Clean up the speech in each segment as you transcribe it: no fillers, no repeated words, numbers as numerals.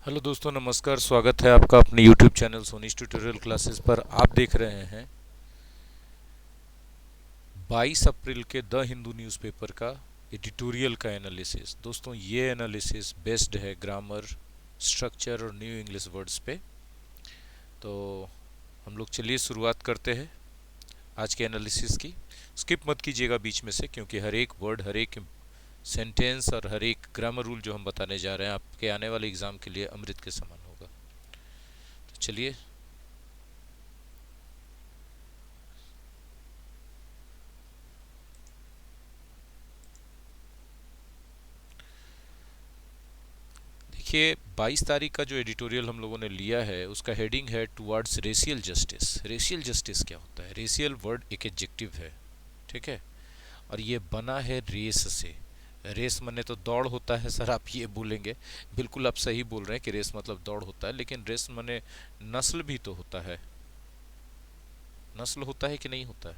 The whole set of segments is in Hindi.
हेलो दोस्तों, नमस्कार। स्वागत है आपका अपने यूट्यूब चैनल सोनीश ट्यूटोरियल क्लासेस पर। आप देख रहे हैं 22 अप्रैल के द हिंदू न्यूज़पेपर का एडिटोरियल का एनालिसिस। दोस्तों, ये एनालिसिस बेस्ड है ग्रामर, स्ट्रक्चर और न्यू इंग्लिश वर्ड्स पे। तो हम लोग चलिए शुरुआत करते हैं आज के एनालिसिस की। स्किप मत कीजिएगा बीच में से, क्योंकि हर एक वर्ड, हर एक सेंटेंस और हर एक ग्रामर रूल जो हम बताने जा रहे हैं आपके आने वाले एग्जाम के लिए अमृत के समान होगा। तो चलिए। देखिए, 22 तारीख का जो एडिटोरियल हम लोगों ने लिया है उसका हेडिंग है towards racial justice. Racial justice क्या होता है? रेशियल वर्ड एक एडजेक्टिव है, ठीक है, और ये बना है रेस से। रेस मने तो दौड़ होता है सर, आप ये बोलेंगे। बिल्कुल आप सही बोल रहे हैं कि रेस मतलब दौड़ होता है, लेकिन रेस मने नस्ल भी तो होता है। नस्ल होता है कि नहीं होता है?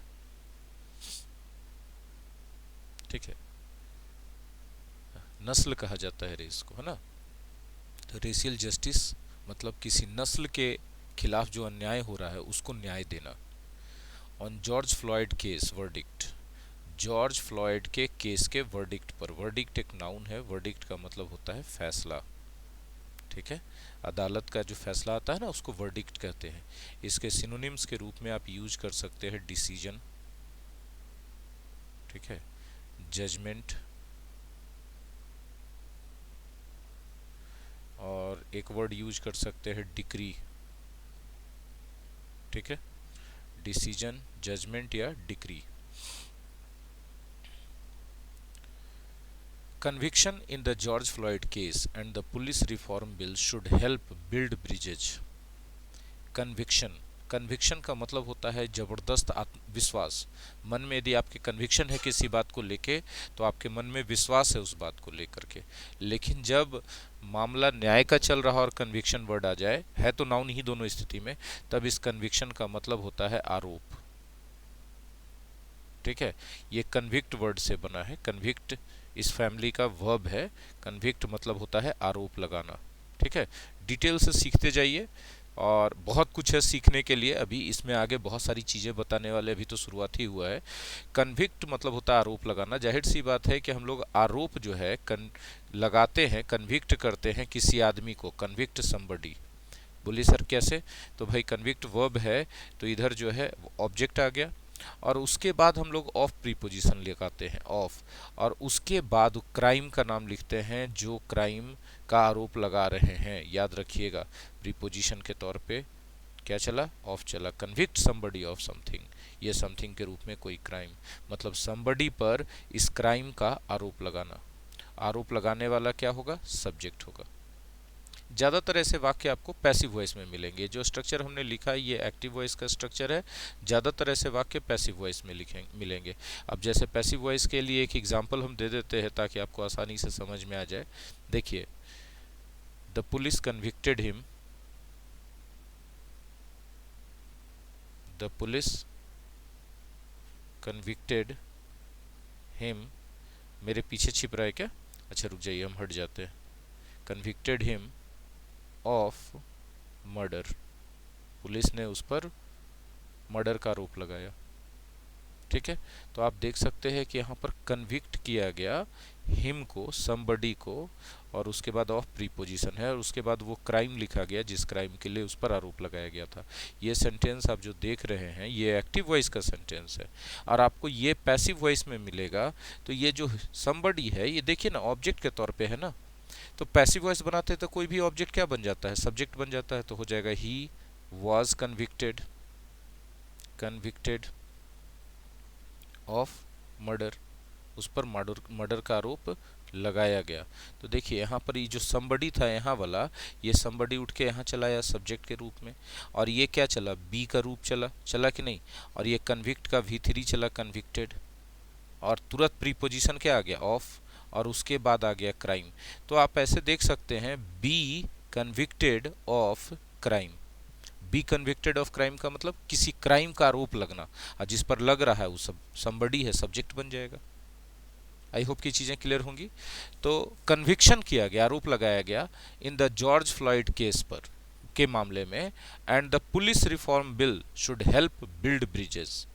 ठीक है, नस्ल कहा जाता है रेस को, है ना। तो रेशियल जस्टिस मतलब किसी नस्ल के खिलाफ जो अन्याय हो रहा है उसको न्याय देना। On George Floyd case verdict. George Floyd के केस के वर्डिक्ट पर। वर्डिक्ट एक नाउन है, वर्डिक्ट का मतलब होता है फैसला, ठीक है। अदालत का जो फैसला आता है ना उसको वर्डिक्ट कहते हैं। इसके सिनोनिम्स के रूप में आप यूज कर सकते हैं डिसीजन, ठीक है, जजमेंट, और एक वर्ड यूज कर सकते हैं डिक्री, ठीक है। डिसीजन, जजमेंट या decree. Conviction in the George Floyd case and the police reform bill should help build bridges. Conviction, conviction का मतलब होता है जबरदस्त आत्मविश्वास। मन में यदि आपके कन्विक्शन है किसी बात को लेके, तो आपके मन में विश्वास है उस बात को लेकर के। लेकिन जब मामला न्याय का चल रहा और कन्विक्शन वर्ड आ जाए, है तो नाउन ही दोनों स्थिति में, तब इस कन्विक्शन का मतलब होता है आरोप, ठीक है। ये कन्विक्ट वर्ड से बना है। कन्विक्ट इस फैमिली का वर्ब है। कन्विक्ट मतलब होता है आरोप लगाना, ठीक है। डिटेल से सीखते जाइए, और बहुत कुछ है सीखने के लिए। अभी इसमें आगे बहुत सारी चीज़ें बताने वाले, अभी तो शुरुआत ही हुआ है। कन्विक्ट मतलब होता है आरोप लगाना। जाहिर सी बात है कि हम लोग आरोप जो है लगाते हैं, कन्विक्ट करते हैं किसी आदमी को। Convict somebody. बोलिए सर कैसे? तो भाई कन्विक्ट वर्ब है, तो इधर जो है ऑब्जेक्ट आ गया, और उसके बाद हम लोग ऑफ प्रीपोजिशन लगाते हैं, ऑफ, और उसके बाद क्राइम का नाम लिखते हैं जो क्राइम का आरोप लगा रहे हैं। याद रखिएगा, प्रीपोजिशन के तौर पे क्या चला? ऑफ चला। कन्विक्ट समबडी ऑफ समथिंग, ये समथिंग के रूप में कोई क्राइम, मतलब समबडी पर इस क्राइम का आरोप लगाना। आरोप लगाने वाला क्या होगा? सब्जेक्ट होगा। ज़्यादातर ऐसे वाक्य आपको पैसिव वॉइस में मिलेंगे। जो स्ट्रक्चर हमने लिखा है ये एक्टिव वॉइस का स्ट्रक्चर है। ज़्यादातर ऐसे वाक्य पैसिव वॉइस में मिलेंगे। अब जैसे पैसिव वॉइस के लिए एक एग्जांपल हम दे देते हैं ताकि आपको आसानी से समझ में आ जाए। देखिए, the police convicted him, the police convicted him. मेरे पीछे छिप रहा है क्या? अच्छा रुक जाइए, हम हट जाते हैं। Convicted him of murder. Police ने उस पर मर्डर का आरोप लगाया, ठीक है। तो आप देख सकते हैं कि यहाँ पर कन्विक्ट किया गया हिम को, समबडी को, और उसके बाद ऑफ प्रीपोजिशन है, और उसके बाद वो क्राइम लिखा गया जिस क्राइम के लिए उस पर आरोप लगाया गया था। ये सेंटेंस आप जो देख रहे हैं ये एक्टिव वॉइस का सेंटेंस है, और आपको ये पैसिव वॉइस में मिलेगा। तो ये जो समबडी है, ये देखिए ना ऑब्जेक्ट के तौर पे है ना। तो पैसिव वॉइस बनाते हैं तो कोई भी ऑब्जेक्ट क्या बन जाता है? सब्जेक्ट बन जाता है। तो हो जाएगा he was convicted, convicted of murder, उस पर मर्डर का आरोप लगाया गया। तो देखिए यहाँ पर ये जो समबडी था यहाँ वाला, ये समबडी उठ के यहाँ चला आया सब्जेक्ट के रूप में, और ये क्या चला? बी का रूप चला, चला कि नहीं? और ये कन्विक्ट का V3 चला, कन्विक्टेड, और तुरंत प्रीपोजिशन क्या आ गया? ऑफ, और उसके बाद आ गया क्राइम। तो आप ऐसे देख सकते हैं, be convicted of crime. Be convicted of crime का मतलब किसी क्राइम का आरोप लगना, और जिस पर लग रहा है वो सब समबडी है, सब्जेक्ट बन जाएगा। आई होप की चीज़ें क्लियर होंगी। तो कन्विक्शन किया गया, आरोप लगाया गया in the George Floyd case पर के मामले में, and the police reform bill should help build bridges.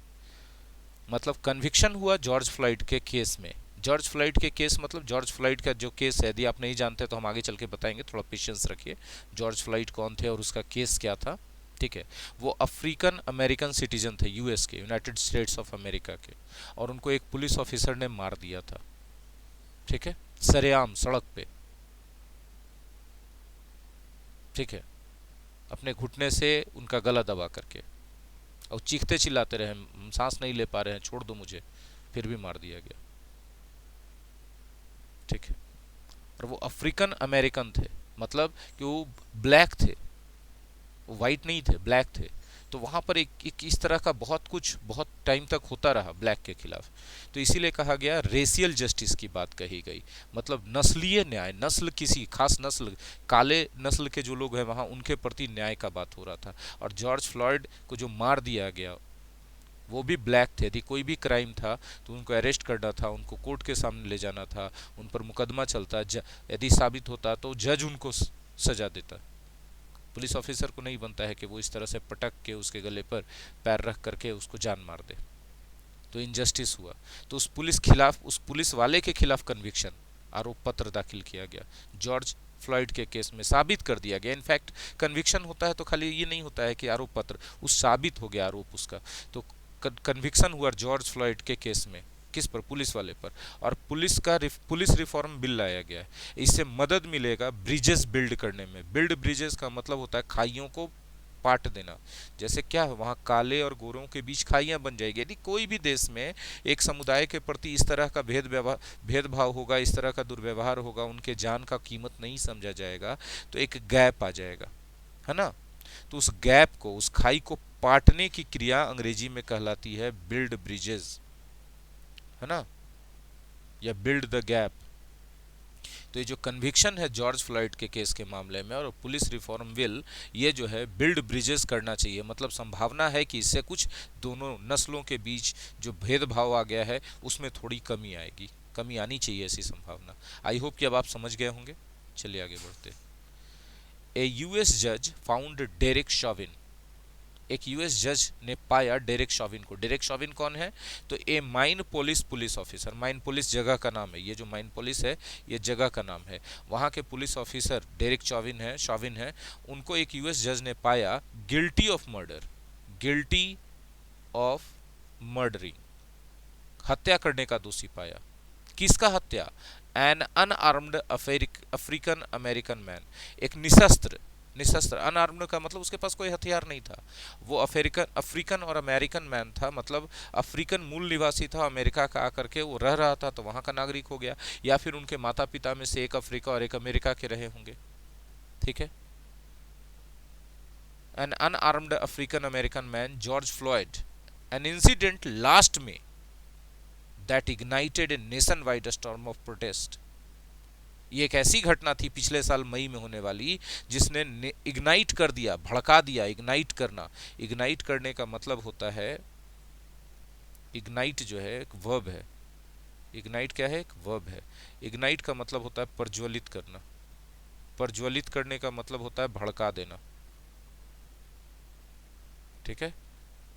मतलब कन्विक्शन हुआ जॉर्ज फ्लॉयड के केस में। जॉर्ज फ्लॉयड के केस मतलब जॉर्ज फ्लॉयड का जो केस है, यदि आप नहीं जानते तो हम आगे चल के बताएंगे, थोड़ा पेशेंस रखिए। जॉर्ज फ्लॉयड कौन थे और उसका केस क्या था, ठीक है। वो अफ्रीकन अमेरिकन सिटीजन थे, यूएस के, यूनाइटेड स्टेट्स ऑफ अमेरिका के, और उनको एक पुलिस ऑफिसर ने मार दिया था, ठीक है, सरेआम सड़क पे, ठीक है, अपने घुटने से उनका गला दबा करके, और चीखते चिल्लाते रहे, हम सांस नहीं ले पा रहे हैं, छोड़ दो मुझे, फिर भी मार दिया गया, ठीक है। और वो अफ्रीकन अमेरिकन थे, मतलब कि वो ब्लैक थे, वो वाइट नहीं थे, ब्लैक थे। तो वहां पर एक इस तरह का बहुत कुछ बहुत टाइम तक होता रहा ब्लैक के खिलाफ। तो इसीलिए कहा गया रेशियल जस्टिस की बात कही गई, मतलब नस्लीय न्याय, नस्ल किसी खास नस्ल, काले नस्ल के जो लोग हैं वहां, उनके प्रति न्याय का बात हो रहा था। और जॉर्ज फ्लॉयड को जो मार दिया गया वो भी ब्लैक थे। यदि कोई भी क्राइम था तो उनको अरेस्ट करना था, उनको कोर्ट के सामने ले जाना था, उन पर मुकदमा चलता, यदि साबित होता तो जज उनको सजा देता। पुलिस ऑफिसर को नहीं बनता है कि वो इस तरह से पटक के उसके गले पर पैर रख करके उसको जान मार दे। तो इनजस्टिस हुआ, तो उस पुलिस खिलाफ, उस पुलिस वाले के खिलाफ कन्विक्शन, आरोप पत्र दाखिल किया गया। जॉर्ज फ्लॉयड के केस में साबित कर दिया गया। इनफैक्ट कन्विक्शन होता है तो खाली ये नहीं होता है कि आरोप पत्र, उस साबित हो गया आरोप उसका। तो कन्विक्शन हुआ जॉर्ज फ्लॉयड के केस में, किस पर, पुलिस वाले पर। और पुलिस रिफॉर्म बिल लाया गया है। इससे मदद मिलेगा ब्रिजेस बिल्ड करने में। बिल्ड ब्रिजेस का मतलब होता है खाइयों को पाट देना। जैसे क्या है, वहाँ काले और गोरों के बीच खाइयां बन जाएगी। यदि कोई भी देश में एक समुदाय के प्रति इस तरह का भेदभाव होगा, इस तरह का दुर्व्यवहार होगा, उनके जान का कीमत नहीं समझा जाएगा, तो एक गैप आ जाएगा, है ना। तो उस गैप को, उस खाई को पाटने की क्रिया अंग्रेजी में कहलाती है बिल्ड ब्रिजेस, है ना, या बिल्ड द गैप। तो ये जो कन्विक्शन है जॉर्ज फ्लॉयड के केस के मामले में, और पुलिस रिफॉर्म बिल, ये जो है बिल्ड ब्रिजेस करना चाहिए। मतलब संभावना है कि इससे कुछ दोनों नस्लों के बीच जो भेदभाव आ गया है उसमें थोड़ी कमी आएगी, कमी आनी चाहिए, ऐसी संभावना। आई होप कि अब आप समझ गए होंगे। चलिए आगे बढ़ते। ए यूएस जज फाउंड डेरेक शॉविन, एक यूएस जज ने पाया डेरेक शॉविन को। डेरेक शॉविन कौन है, तो a Minneapolis police officer, Minneapolis जगह का नाम है, ये जो माइन पोलिस है ये जगह का नाम है। वहाँ के पुलिस ऑफिसर डेरेक शॉविन है, उनको एक यूएस जज ने पाया guilty of murder, guilty of murdering, हत्या करने का दोषी पाया। किसका हत्या, an unarmed African American man, एक निशस्त्र, निशस्त्र अनआर्म्ड का मतलब उसके पास कोई हथियार नहीं था, वो अफ्रीकन और अमेरिकन मैन था, मतलब अफ्रीकन मूल निवासी था, अमेरिका का आकर के वो रह रहा था तो वहां का नागरिक हो गया, या फिर उनके माता पिता में से एक अफ्रीका और एक अमेरिका के रहे होंगे, ठीक है। An unarmed African American man George Floyd, an incident last में that ignited a nationwide storm of protest। ये एक ऐसी घटना थी पिछले साल मई में होने वाली, जिसने इग्नाइट कर दिया, भड़का दिया। इग्नाइट करना, इग्नाइट करने का मतलब होता है, इग्नाइट जो है एक वर्ब है, इग्नाइट क्या है, एक वर्ब है। इग्नाइट का मतलब होता है प्रज्वलित करना, प्रज्वलित करने का मतलब होता है भड़का देना, ठीक है।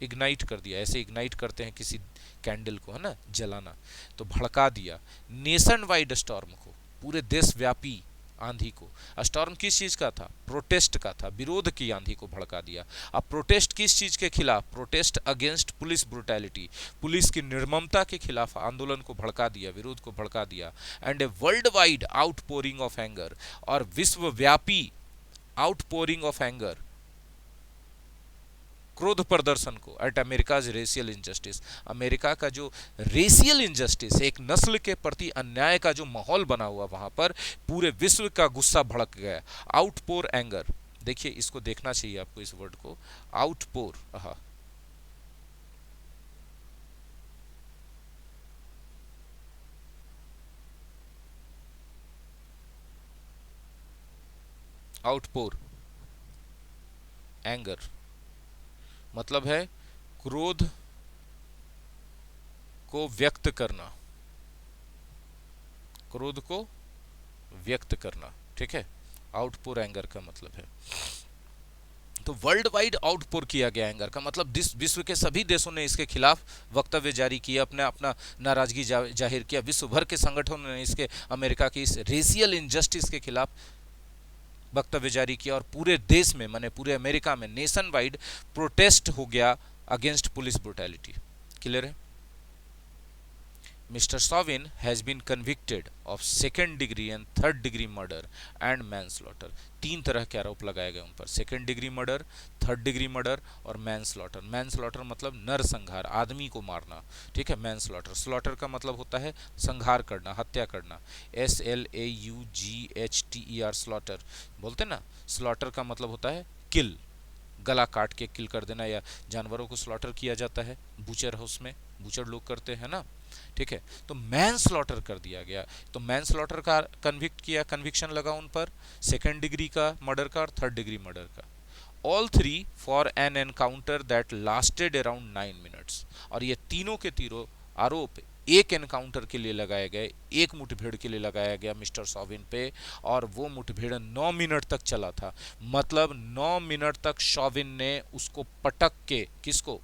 इग्नाइट कर दिया, ऐसे इग्नाइट करते हैं किसी कैंडल को, है ना, जलाना। तो भड़का दिया नेशन वाइड स्टॉर्म को, पूरे देशव्यापी आंधी को। स्टॉर्म किस चीज का था, प्रोटेस्ट का था, विरोध की आंधी को भड़का दिया। अब प्रोटेस्ट किस चीज के खिलाफ, protest against police brutality, police की निर्ममता के खिलाफ आंदोलन को भड़का दिया, विरोध को भड़का दिया। And a world wide outpouring of anger, और विश्वव्यापी आउटपोरिंग ऑफ एंगर, क्रोध प्रदर्शन को, at America's racial injustice, America का जो रेशियल इंजस्टिस, एक नस्ल के प्रति अन्याय का जो माहौल बना हुआ वहां पर, पूरे विश्व का गुस्सा भड़क गया। आउटपोर एंगर, देखिए इसको देखना चाहिए आपको, इस वर्ड को, आउटपोर, आउटपोर एंगर मतलब है क्रोध को व्यक्त करना, क्रोध को व्यक्त करना, ठीक है, आउटपोर एंगर का मतलब है। तो वर्ल्ड वाइड आउटपोर किया गया एंगर का मतलब विश्व के सभी देशों ने इसके खिलाफ वक्तव्य जारी किया, अपने अपना नाराजगी जाहिर किया। विश्व भर के संगठनों ने इसके, अमेरिका की इस रेशियल इनजस्टिस के खिलाफ वक्तव्य जारी किया, और पूरे देश में, माने पूरे अमेरिका में नेशन वाइड प्रोटेस्ट हो गया अगेंस्ट पुलिस ब्रुटैलिटी। क्लियर है? Mr. Chauvin has been convicted of second degree and third degree murder and manslaughter। 3 तरह के आरोप लगाए गए उन पर, second degree murder, third degree murder और मैनस्लॉटर। मैनस्लॉटर मतलब नरसंहार, आदमी को मारना, ठीक है। मैनस्लॉटर, स्लॉटर का मतलब होता है संहार करना, हत्या करना, SLAUGHTER स्लॉटर बोलते ना। स्लॉटर का मतलब होता है किल, गला काट के किल कर देना, या जानवरों को स्लॉटर किया जाता है बूचर हाउस में, बूचर लोग करते हैं ना, ठीक है। तो मैन स्लॉटर कर दिया गया। तो मैन स्लॉटर का कन्विक्ट किया, कन्विक्शन लगा उन पर, सेकेंड डिग्री का मर्डर का और थर्ड डिग्री मर्डर का। All 3 for an encounter that lasted around 9 minutes. और ये तीनों के तीनों आरोप एक एनकाउंटर के लिए लगाए गए, एक मुठभेड़ के लिए लगाया गया मिस्टर शॉविन पे, और वो मुठभेड़ 9 मिनट तक चला था। मतलब 9 मिनट तक शॉविन ने उसको पटक के, किसको?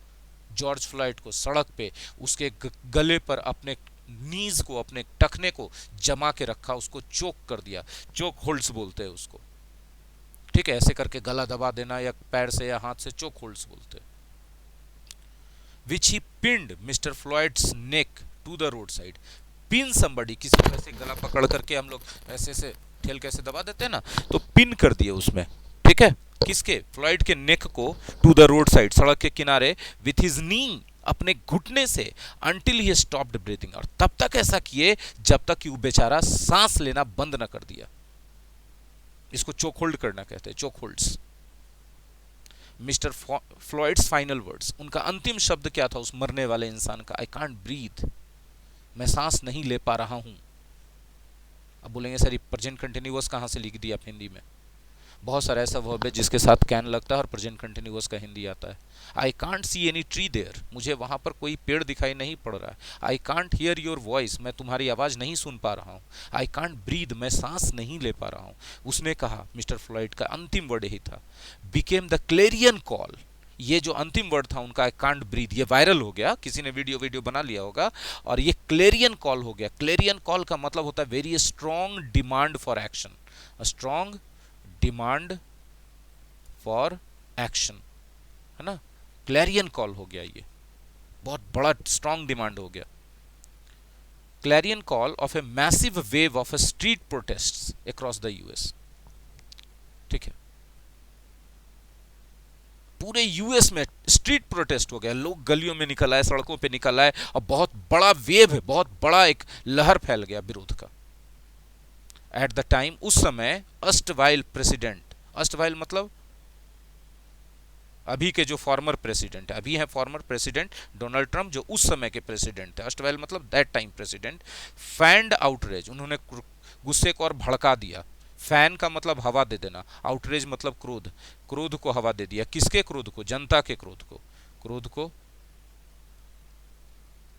जॉर्ज फ्लॉयड को, सड़क पे उसके गले पर अपने नीज को, अपने टखने को जमा के रखा, उसको चोक कर दिया। चोक होल्ड्स बोलते हैं उसको, ठीक है। ऐसे करके गला दबा देना, या पैर से या हाथ से, चोक होल्ड्स बोलते हैं। Which he pinned Mr Floyd's neck to the road side. Pin somebody, किसी को ऐसे गला पकड़ करके हम लोग ऐसे से ठेल कैसे दबा देते हैं ना, तो पिन कर दिए उसमें, ठीक है। किसके? फ्लॉयड के नेक को टू द रोड साइड, सड़क के किनारे, विथ हिज नी, अपने घुटने से, अंटिल ही स्टॉप्ड ब्रीथिंग, और तब तक ऐसा किए जब तक कि वो बेचारा सांस लेना बंद न कर दिया। इसको चोक होल्ड करना कहते हैं, चोक होल्ड्स। मिस्टर फ्लॉयड्स फाइनल वर्ड्स, उनका अंतिम शब्द क्या था उस मरने वाले इंसान का? आई कांट ब्रीथ, मैं सांस नहीं ले पा रहा हूं। अब बोलेंगे सर प्रेजेंट कंटिन्यूअस कहां से लिख दिया आप हिंदी में? बहुत सारा ऐसा वर्ब है जिसके साथ कैन लगता है और प्रेजेंट कंटिन्यूअस का हिंदी आता है। I can't see any tree there, मुझे वहां पर कोई पेड़ दिखाई नहीं पड़ रहा है। I can't hear your voice, मैं तुम्हारी आवाज नहीं सुन पा रहा हूँ। आई कांट ब्रीद, मैं सांस नहीं ले पा रहा हूँ। उसने कहा, मिस्टर फ्लॉयड का अंतिम वर्ड यही था, बिकेम द क्लेरियन कॉल। ये जो अंतिम वर्ड था उनका, आई कांट ब्रीथ, ये वायरल हो गया, किसी ने वीडियो बना लिया होगा, और ये क्लेरियन कॉल हो गया। क्लेरियन कॉल का मतलब होता है very strong demand for action, strong demand for action, है ना। क्लैरियन कॉल हो गया, ये बहुत बड़ा स्ट्रॉन्ग डिमांड हो गया। Clarion call of a massive wave of A street protests across the US, ठीक है। पूरे यूएस में स्ट्रीट प्रोटेस्ट हो गया, लोग गलियों में निकल आए, सड़कों पे निकल आए, और बहुत बड़ा वेव है, बहुत बड़ा एक लहर फैल गया विरोध का। एट द टाइम, उस समय, अस्टवाइल प्रेसिडेंट, अस्टवाइल मतलब अभी के जो फॉर्मर प्रेसिडेंट है, अभी है फॉर्मर प्रेसिडेंट डोनाल्ड ट्रंप, जो उस समय के प्रेसिडेंट थे। अस्टवाइल मतलब that time president. Fanned outrage, उन्होंने गुस्से को और भड़का दिया। फैन का मतलब हवा दे देना, आउटरेज मतलब क्रोध, क्रोध को हवा दे दिया। किसके क्रोध को? जनता के क्रोध को, क्रोध को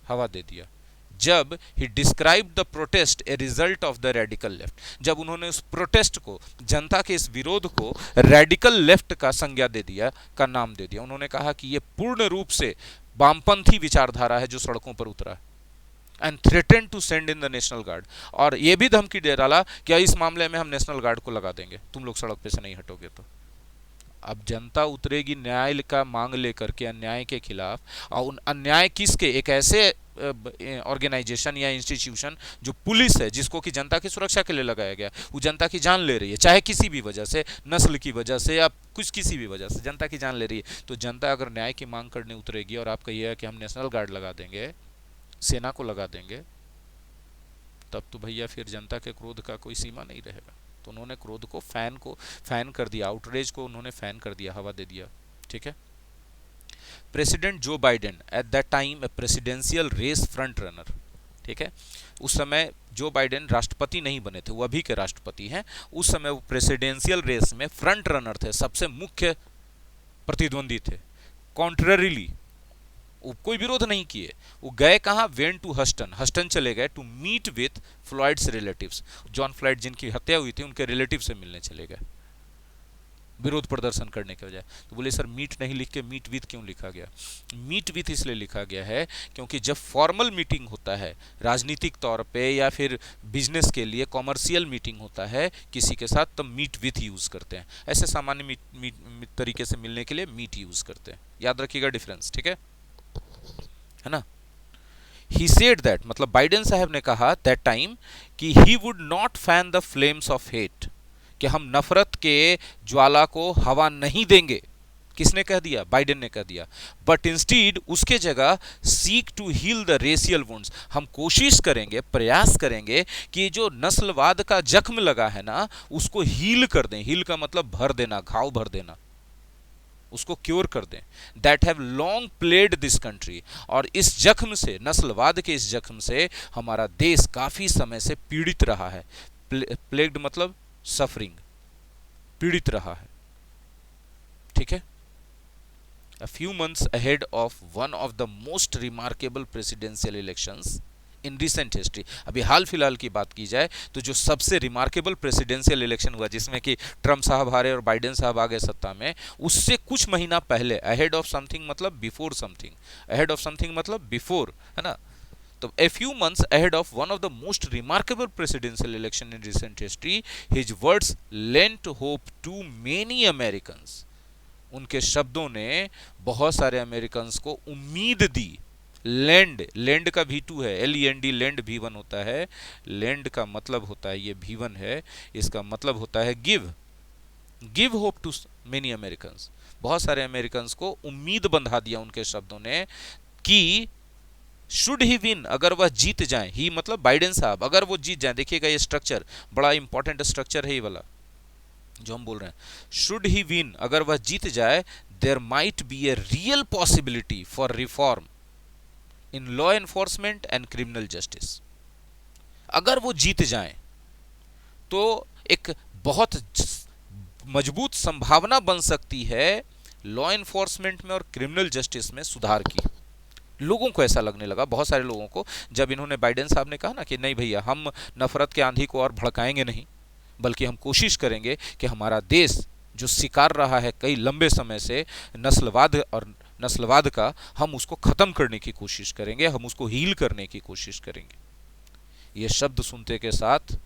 हवा दे दिया। जब he describe the protest a result of the radical left, जब उन्होंने उस प्रोटेस्ट को, जनता के इस विरोध को रेडिकल लेफ्ट का संज्ञा दे दिया, का नाम दे दिया। उन्होंने कहा कि यह पूर्ण रूप से वामपंथी विचारधारा है जो सड़कों पर उतरा है। And threaten to send in the National Guard, और यह भी धमकी दे डाला कि इस मामले में हम नेशनल गार्ड को लगा देंगे, तुम लोग सड़क पे से नहीं हटोगे तो। अब जनता उतरेगी न्याय का मांग लेकर के, अन्याय के खिलाफ, और अन्याय किसके? एक ऐसे ऑर्गेनाइजेशन या इंस्टीट्यूशन जो पुलिस है, जिसको कि जनता की सुरक्षा के लिए लगाया गया, वो जनता की जान ले रही है, चाहे किसी भी वजह से, नस्ल की वजह से या कुछ किसी भी वजह से जनता की जान ले रही है। तो जनता अगर न्याय की मांग करने उतरेगी और आप कहिए कि हम नेशनल गार्ड लगा देंगे, सेना को लगा देंगे, तब तो भैया फिर जनता के क्रोध का कोई सीमा नहीं रहेगा। तो उन्होंने क्रोध को फैन कर दिया, आउटरेज को उन्होंने फैन कर दिया, हवा दे दिया, ठीक है। President Joe Biden, at that time a presidential race front runner, ठीक है। उस समय जो बाइडेन राष्ट्रपति नहीं बने थे, वो अभी के राष्ट्रपति हैं। उस समय वो प्रेसिडेंशियल रेस में फ्रंट रनर थे, सबसे मुख्य प्रतिद्वंदी थे। कॉन्ट्ररीली वो कोई विरोध नहीं किए। वो गए कहाँ, वेन टू हस्टन, हस्टन चले गए to meet with Floyd's relatives, John Floyd जिनकी हत्या हुई थी उनके रिलेटिव से मिलने चले गए विरोध प्रदर्शन करने के बजाय। तो बोले सर मीट नहीं लिख के मीट विथ क्यों लिखा गया? मीट विथ इसलिए लिखा गया है क्योंकि जब फॉर्मल मीटिंग होता है राजनीतिक तौर पे या फिर बिजनेस के लिए कॉमर्शियल मीटिंग होता है किसी के साथ, तब मीट विथ यूज करते हैं। ऐसे सामान्य तरीके से मिलने के लिए मीट यूज करते हैं। याद रखिएगा डिफरेंस, ठीक है ना। ही सेड दैट, मतलब बाइडेन साहब ने कहा दैट टाइम कि he would not fan the flames of hate, कि हम नफरत के ज्वाला को हवा नहीं देंगे। किसने कह दिया? बाइडेन ने कह दिया। बट इंस्टीड, उसके जगह seek to heal the racial wounds, हम कोशिश करेंगे, प्रयास करेंगे कि जो नस्लवाद का जख्म लगा है ना उसको हील कर दें। हील का मतलब भर देना, घाव भर देना, उसको क्योर कर दें। That have long played this country, और इस जख्म से, नस्लवाद के इस जख्म से हमारा देश काफी समय से पीड़ित रहा है। प्लेग्ड मतलब सफरिंग, पीड़ित रहा है, ठीक है। A few months ahead of one of the most remarkable presidential elections in recent history, अभी हाल फिलहाल की बात की जाए तो जो सबसे रिमार्केबल प्रेसिडेंशियल इलेक्शन हुआ जिसमें कि ट्रम्प साहब हारे और बाइडेन साहब आ गए सत्ता में, उससे कुछ महीना पहले, अहेड ऑफ समथिंग मतलब before something, ahead of something मतलब बिफोर, है ना। तो a few months ahead of one of the most remarkable presidential election in recent history, his words lent hope to many Americans, उनके शब्दों ने बहुत सारे अमेरिकन्स को उम्मीद दी। लैंड, लैंड का V2 है, LEND, लैंड V1 होता है। लैंड का मतलब होता है, ये V1 है, इसका मतलब होता है give, give hope to many Americans, बहुत सारे अमेरिकन्स को उम्मीद बंधा दिया उनके शब्दों ने कि शुड ही विन, अगर वह जीत जाए, ही मतलब बाइडेन साहब, अगर वो जीत जाए, देखिएगा ये स्ट्रक्चर बड़ा इंपॉर्टेंट स्ट्रक्चर है ये वाला जो हम बोल रहे हैं। शुड ही विन, अगर वह जीत जाए, there might be a real possibility for reform in law enforcement and criminal justice. अगर वो जीत जाए तो एक बहुत मजबूत संभावना बन सकती है लॉ एनफोर्समेंट में और क्रिमिनल जस्टिस में सुधार की। लोगों को ऐसा लगने लगा, बहुत सारे लोगों को, जब इन्होंने बाइडेन साहब ने कहा ना कि नहीं भैया हम नफरत के आंधी को और भड़काएंगे नहीं, बल्कि हम कोशिश करेंगे कि हमारा देश जो शिकार रहा है कई लंबे समय से नस्लवाद का, हम उसको खत्म करने की कोशिश करेंगे, हम उसको हील करने की कोशिश करेंगे। ये शब्द सुनते के साथ,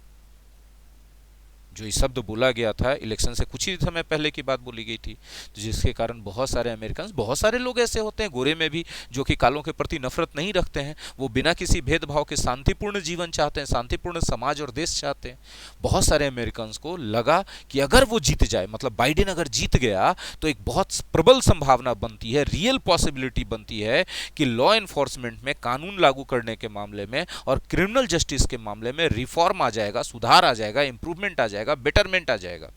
जो ये शब्द बोला गया था इलेक्शन से कुछ ही समय पहले की बात बोली गई थी, तो जिसके कारण बहुत सारे अमेरिकन, बहुत सारे लोग ऐसे होते हैं गोरे में भी जो कि कालों के प्रति नफरत नहीं रखते हैं, वो बिना किसी भेदभाव के शांतिपूर्ण जीवन चाहते हैं, शांतिपूर्ण समाज और देश चाहते हैं। बहुत सारे अमेरिकन को लगा कि अगर वो जीत जाए, मतलब बाइडेन अगर जीत गया, तो एक बहुत प्रबल संभावना बनती है, रियल पॉसिबिलिटी बनती है कि लॉ एनफोर्समेंट में, कानून लागू करने के मामले में और क्रिमिनल जस्टिस के मामले में रिफॉर्म आ जाएगा, सुधार आ जाएगा, इंप्रूवमेंट आ जाएगा, बेटरमेंट आ जाएगा।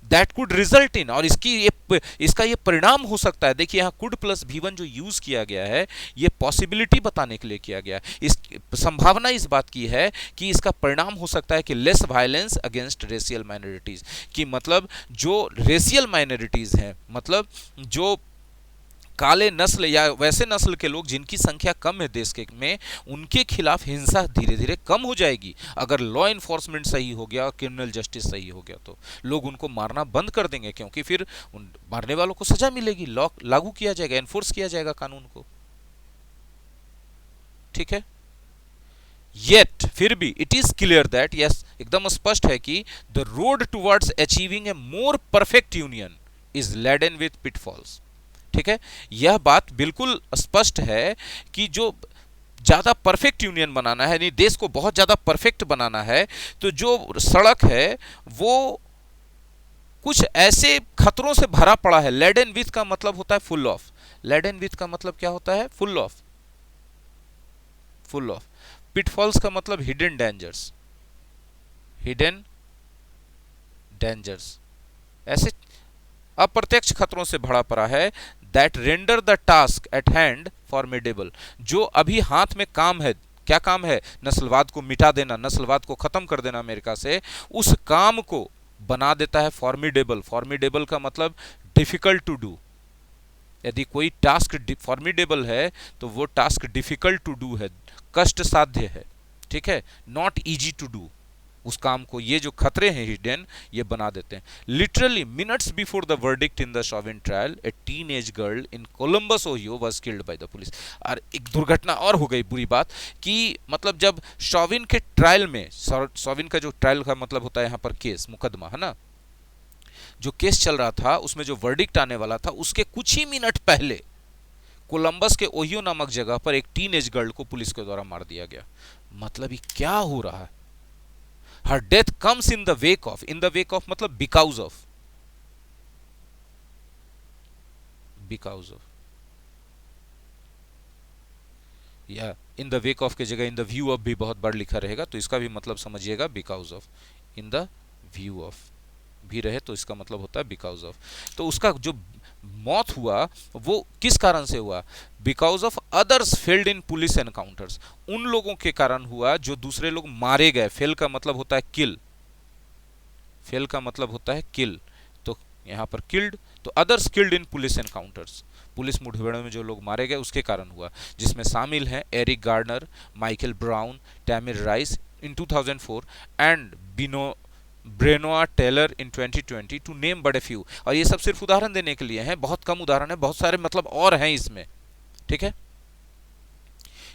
दैट कुड रिजल्ट इन, और इसका ये परिणाम हो सकता है। देखिए यहां कुड प्लस V1 जो यूज किया गया है, ये पॉसिबिलिटी बताने के लिए किया गया है। इस संभावना इस बात की है कि इसका परिणाम हो सकता है कि less violence against racial minorities, कि मतलब जो रेशियल माइनॉरिटीज हैं, मतलब जो काले नस्ल या वैसे नस्ल के लोग जिनकी संख्या कम है देश के में, उनके खिलाफ हिंसा धीरे धीरे कम हो जाएगी। अगर लॉ एनफोर्समेंट सही हो गया, क्रिमिनल जस्टिस सही हो गया, तो लोग उनको मारना बंद कर देंगे, क्योंकि फिर उन मारने वालों को सजा मिलेगी, लॉ लागू किया जाएगा, एनफोर्स किया जाएगा कानून को, ठीक है। येट, फिर भी it is clear that, yes एकदम स्पष्ट है कि the road towards achieving a more perfect union is laden with pitfalls, ठीक है। यह बात बिल्कुल स्पष्ट है कि जो ज्यादा परफेक्ट यूनियन बनाना है, यानी देश को बहुत ज्यादा परफेक्ट बनाना है, तो जो सड़क है वो कुछ ऐसे खतरों से भरा पड़ा है। लेडन विथ का मतलब होता है फुल ऑफ, लेडन विथ का मतलब क्या होता है? Full of, full of. Pitfalls का मतलब हिडन डेंजर्स, हिडन डेंजर्स, ऐसे अप्रत्यक्ष खतरों से भरा पड़ा है। That render the task at hand formidable, जो अभी हाथ में काम है, क्या काम है? नस्लवाद को मिटा देना, नस्लवाद को खत्म कर देना अमेरिका से, उस काम को बना देता है फॉर्मिडेबल। फॉर्मिडेबल का मतलब डिफिकल्ट टू डू, यदि कोई टास्क फॉर्मिडेबल है तो वो टास्क डिफिकल्ट टू डू है, कष्ट साध्य है, ठीक है, नॉट इजी टू डू। उस काम को ये जो खतरे हैं हिडन, ये बना देते हैं। Literally minutes before the verdict in the Chauvin trial, A teenage girl in Columbus Ohio was killed by the police. और एक दुर्घटना और हो गई, बुरी बात, कि मतलब जब शॉविन के ट्रायल में, शॉविन का जो ट्रायल का मतलब होता है यहाँ पर केस, मुकदमा है ना, जो केस चल रहा था उसमें जो वर्डिक्ट आने वाला था, उसके कुछ ही मिनट पहले कोलंबस के ओहियो नामक जगह पर एक टीनेज गर्ल को पुलिस के द्वारा मार दिया गया। मतलब ये क्या हो रहा है? Her death comes in the wake of, in the wake of मतलब बिकॉज ऑफ, बिकॉज ऑफ, या इन द वेक ऑफ के जगह इन द व्यू ऑफ भी बहुत बार लिखा रहेगा, तो इसका भी मतलब समझिएगा because of. In the view of भी रहे तो इसका मतलब होता है बिकॉज ऑफ। तो उसका जो मौत हुआ वो किस कारण से हुआ? Because of others failed in police encounters, उन लोगों के कारण हुआ जो दूसरे लोग मारे गए। फेल का मतलब होता है किल, फेल का मतलब होता है किल, तो यहां पर किल्ड, तो others killed in police encounters, police मुठभेड़ों में जो लोग मारे गए उसके कारण हुआ, जिसमें शामिल हैं Eric Garner, Michael Brown, Tamir Rice in 2004 and Breonna Taylor in 2020, to name but a few. और ये सब सिर्फ उदाहरण देने के लिए हैं, बहुत कम उदाहरण है, बहुत सारे मतलब और हैं इसमें, ठीक है।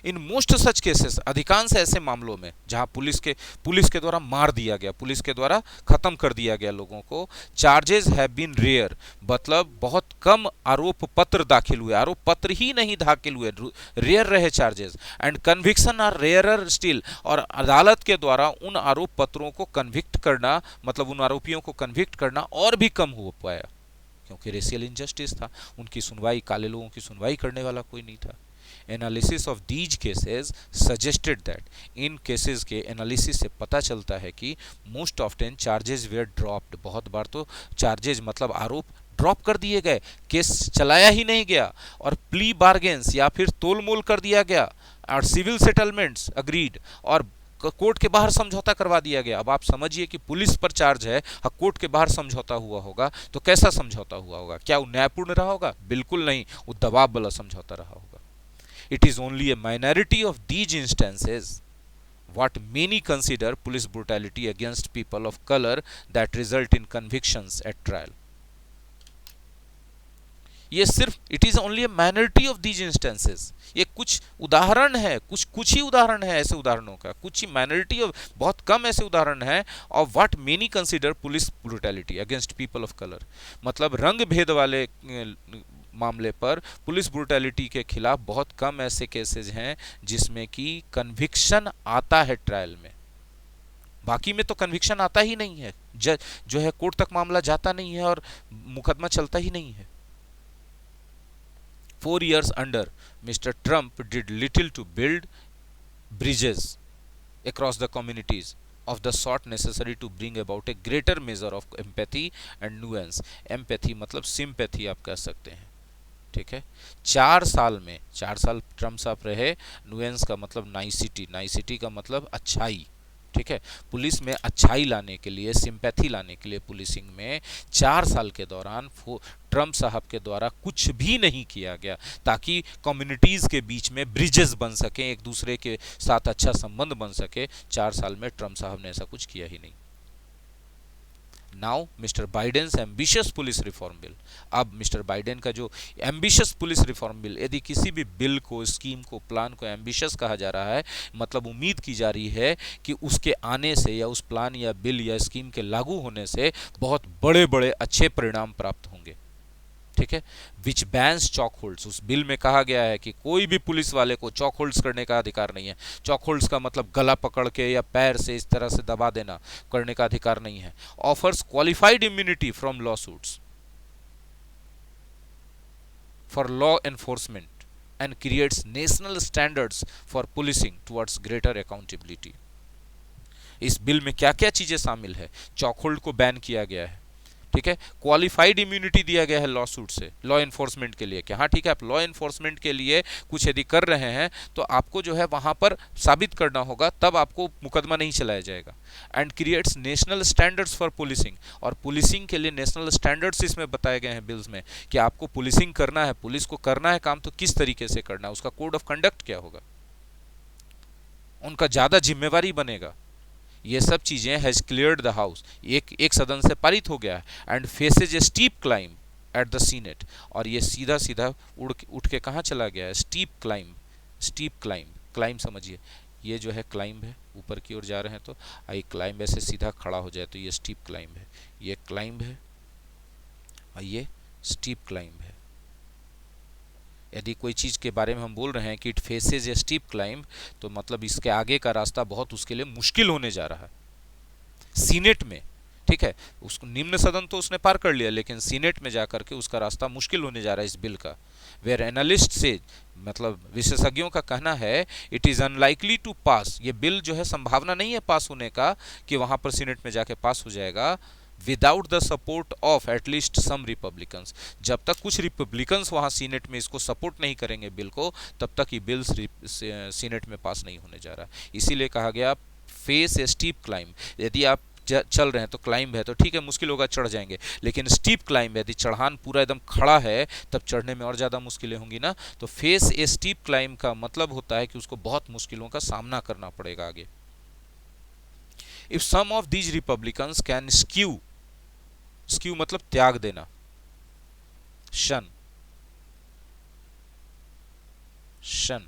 इन मोस्ट सच केसेस, अधिकांश ऐसे मामलों में जहां पुलिस के द्वारा मार दिया गया, पुलिस के द्वारा खत्म कर दिया गया लोगों को, चार्जेस हैव बीन रेयर, मतलब बहुत कम आरोप पत्र दाखिल हुए, आरोप पत्र ही नहीं दाखिल हुए, रेयर रहे charges, and conviction are rarer still, और अदालत के द्वारा उन आरोप पत्रों को कन्विक्ट करना, मतलब उन आरोपियों को कन्विक्ट करना और भी कम हो पाया, क्योंकि रेशियल इनजस्टिस था, उनकी सुनवाई, काले लोगों की सुनवाई करने वाला कोई नहीं था। Analysis of these cases suggested that, इन केसेस के एनालिसिस से पता चलता है कि most often charges were dropped, बहुत बार तो चार्जेस मतलब आरोप ड्रॉप कर दिए गए, केस चलाया ही नहीं गया, और प्ली बार्गेन्स या फिर तोलमोल कर दिया गया, और सिविल सेटलमेंट्स अग्रीड, और कोर्ट के बाहर समझौता करवा दिया गया। अब आप समझिए कि पुलिस पर चार्ज है, कोर्ट के बाहर समझौता हुआ होगा, तो कैसा समझौता हुआ होगा? क्या वो न्यायपूर्ण रहा होगा? बिल्कुल नहीं, वो दबाव वाला समझौता रहा होगा। It is only a minority of these instances what many consider police brutality against people of color that result in convictions at trial. ये सिर्फ it is only A minority of these instances, ये कुछ उदाहरण है, कुछ ही उदाहरण है ऐसे उदाहरणों का, कुछ ही माइनॉरिटी ऑफ, बहुत कम ऐसे उदाहरण है of what many consider police brutality against people of colour, मतलब रंग भेद वाले मामले पर पुलिस ब्रूटैलिटी के खिलाफ बहुत कम ऐसे केसेस हैं जिसमें कि कन्विक्शन आता है ट्रायल में, बाकी में तो कन्विक्शन आता ही नहीं है, जज जो है कोर्ट तक मामला जाता नहीं है और मुकदमा चलता ही नहीं है। 4 years under Mr. Trump did little to build bridges across the communities of the sort necessary to bring about a greater measure of empathy and nuance. Empathy मतलब sympathy आप कह सकते हैं, ठीक है। 4 साल में, 4 साल ट्रम्प साहब रहे, नुएंस का मतलब नाइसिटी, नाइसिटी का मतलब अच्छाई, ठीक है। पुलिस में अच्छाई लाने के लिए, सिंपैथी लाने के लिए पुलिसिंग में 4 साल के दौरान ट्रम्प साहब के द्वारा कुछ भी नहीं किया गया ताकि कम्युनिटीज़ के बीच में ब्रिजेस बन सके, एक दूसरे के साथ अच्छा संबंध बन सके। 4 साल में ट्रम्प साहब ने ऐसा कुछ किया ही नहीं। Now Mr Biden's ambitious police reform bill, अब मिस्टर बाइडेन का जो एम्बिशियस पुलिस रिफॉर्म बिल, यदि किसी भी बिल को, स्कीम को, प्लान को एम्बिशियस कहा जा रहा है, मतलब उम्मीद की जा रही है कि उसके आने से या उस प्लान या बिल या स्कीम के लागू होने से बहुत बड़े बड़े अच्छे परिणाम प्राप्त होंगे, ठीक है। विच बैन्स चॉक होल्ड्स, उस बिल में कहा गया है कि कोई भी पुलिस वाले को चॉक होल्ड्स करने का अधिकार नहीं है। चॉक होल्ड्स का मतलब गला पकड़ के या पैर से इस तरह से दबा देना, करने का अधिकार नहीं है। Offers qualified immunity from law suits for law enforcement and creates national standards for policing towards greater accountability. इस बिल में क्या क्या चीजें शामिल है? चॉक होल्ड को बैन किया गया है, ठीक है। क्वालिफाइड इम्यूनिटी दिया गया है लॉ सूट से, लॉ एनफोर्समेंट के लिए कि हाँ ठीक है, आप लॉ एनफोर्समेंट के लिए कुछ यदि कर रहे हैं तो आपको जो है वहां पर साबित करना होगा, तब आपको मुकदमा नहीं चलाया जाएगा। And creates national standards for policing, और पुलिसिंग के लिए नेशनल स्टैंडर्ड्स इसमें बताए गए हैं बिल्स में कि आपको पुलिसिंग करना है, पुलिस को करना है काम तो किस तरीके से करना है, उसका कोड ऑफ कंडक्ट क्या होगा, उनका ज्यादा जिम्मेवारी बनेगा। ये सब चीजें हैज क्लियर्ड द हाउस, एक सदन से पारित हो गया है। And faces A steep climb at the senate, और ये सीधा सीधा उठ के कहाँ चला गया है, steep climb. Steep climb, climb समझिए, ये जो है क्लाइम है, ऊपर की ओर जा रहे हैं तो आई क्लाइम ऐसे सीधा खड़ा हो जाए तो ये स्टीप क्लाइम है, ये क्लाइम है और ये स्टीप क्लाइम है। यदि कोई चीज़ के बारे में हम बोल रहे हैं कि it faces A steep climb, तो मतलब इसके आगे का रास्ता बहुत उसके लिए मुश्किल होने जा रहा है सीनेट में, ठीक है। उसको निम्न सदन तो उसने पार कर लिया, लेकिन सीनेट में जाकर के उसका रास्ता मुश्किल होने जा रहा है इस बिल का। वेयर एनालिस्ट से, मतलब विशेषज्ञों का कहना है इट इज अनलाइकली टू पास, ये बिल जो है संभावना नहीं है पास होने का कि वहां पर सीनेट में जाके पास हो जाएगा without the support of at least some Republicans. जब तक कुछ रिपब्लिकन्स वहां सीनेट में इसको सपोर्ट नहीं करेंगे बिल को, तब तक ये बिल सीनेट में पास नहीं होने जा रहा। इसीलिए कहा गया फेस ए स्टीप क्लाइंब, यदि आप चल रहे हैं तो क्लाइंब है तो ठीक है, मुश्किल होगा, चढ़ जाएंगे, लेकिन स्टीप क्लाइंब यदि चढ़ान पूरा एकदम खड़ा है तब चढ़ने में और ज़्यादा मुश्किलें होंगी ना। तो फेस ए स्टीप क्लाइंब का मतलब होता है कि उसको बहुत मुश्किलों का सामना करना पड़ेगा आगे। If some of these Republicans can eschew, eschew मतलब त्याग देना, शन, शन,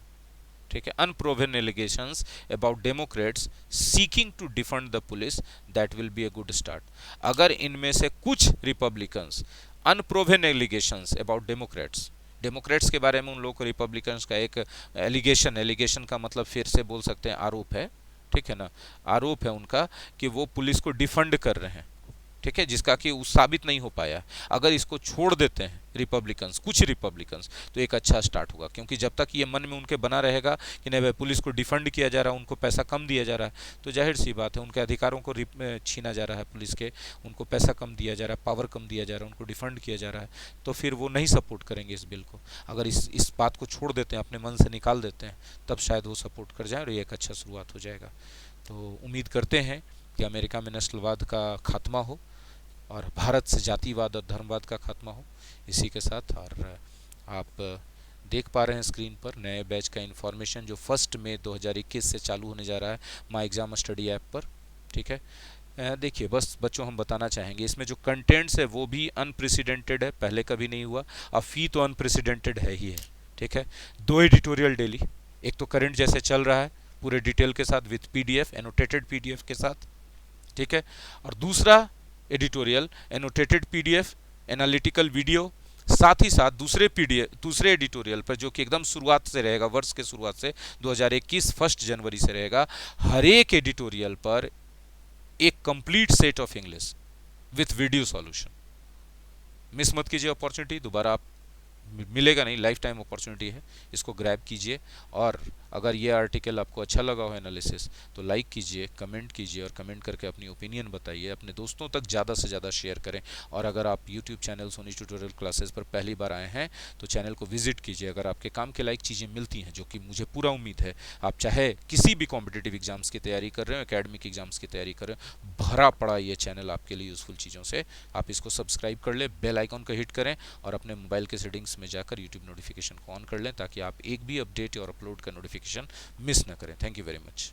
ठीक है, unproven allegations about Democrats seeking to defend the police, that will be a good start. अगर इनमें से कुछ Republicans unproven allegations about Democrats, Democrats के बारे में उन लोगों को रिपब्लिकन्स का एक एलिगेशन, एलिगेशन का मतलब फिर से बोल सकते हैं आरोप है, ठीक है ना, आरोप है उनका कि वो पुलिस को डिफेंड कर रहे हैं, ठीक है, जिसका कि साबित नहीं हो पाया। अगर इसको छोड़ देते हैं रिपब्लिकन्स, कुछ रिपब्लिकन्स, तो एक अच्छा स्टार्ट होगा, क्योंकि जब तक ये मन में उनके बना रहेगा कि नहीं भाई पुलिस को डिफेंड किया जा रहा है, उनको पैसा कम दिया जा रहा है, तो जाहिर सी बात है उनके अधिकारों को छीना जा रहा है पुलिस के, उनको पैसा कम दिया जा रहा है, पावर कम दिया जा रहा है, उनको डिफेंड किया जा रहा है, तो फिर वो नहीं सपोर्ट करेंगे इस बिल को। अगर इस बात को छोड़ देते हैं, अपने मन से निकाल देते हैं, तब शायद वो सपोर्ट कर जाए और ये एक अच्छा शुरुआत हो जाएगा। तो उम्मीद करते हैं कि अमेरिका में नस्लवाद का खात्मा हो और भारत से जातिवाद और धर्मवाद का खात्मा हो। इसी के साथ, और आप देख पा रहे हैं स्क्रीन पर नए बैच का इन्फॉर्मेशन जो 1 मई 2021 से चालू होने जा रहा है माई एग्जाम स्टडी ऐप पर, ठीक है। देखिए बस बच्चों हम बताना चाहेंगे इसमें जो कंटेंट्स है वो भी अनप्रेसिडेंटेड है, पहले कभी नहीं हुआ, अब फी तो अनप्रेसिडेंटेड है ही है, ठीक है। 2 एडिटोरियल डेली, एक तो करंट जैसे चल रहा है पूरे डिटेल के साथ विथ पीडीएफ, एनोटेटेड पीडीएफ के साथ, ठीक है, और दूसरा editorial annotated PDF, analytical video, साथ ही साथ दूसरे एडिटोरियल पर जो कि एकदम शुरुआत से रहेगा, वर्ष के शुरुआत से 2021 1 जनवरी से रहेगा, हर एक एडिटोरियल पर एक complete set of English with video solution. Miss मत कीजिए अपॉर्चुनिटी, दोबारा आप मिलेगा नहीं, लाइफ टाइम अपॉर्चुनिटी है, इसको ग्रैब कीजिए। और अगर ये आर्टिकल आपको अच्छा लगा हो एनालिसिस, तो लाइक कीजिए, कमेंट कीजिए, और कमेंट करके अपनी ओपिनियन बताइए, अपने दोस्तों तक ज़्यादा से ज़्यादा शेयर करें। और अगर आप YouTube channel Soni tutorial classes पर पहली बार आए हैं तो चैनल को विजिट कीजिए। अगर आपके काम के लायक चीज़ें मिलती हैं, जो कि मुझे पूरा उम्मीद है, आप चाहे किसी भी कॉम्पिटिटिव एग्जाम्स की तैयारी कर रहे हो, एकेडमिक एग्जाम्स की तैयारी कर रहे हो, भरा पड़ा ये चैनल आपके लिए यूजफुल चीज़ों से, आप इसको सब्सक्राइब कर लें, बेल आइकॉन को हिट करें और अपने मोबाइल के सेटिंग्स में जाकर यूट्यूब नोटिफिकेशन को ऑन कर लें, ताकि आप एक भी अपडेट और अपलोड का नोटिफिकेशन मिस न करें। Thank you very much.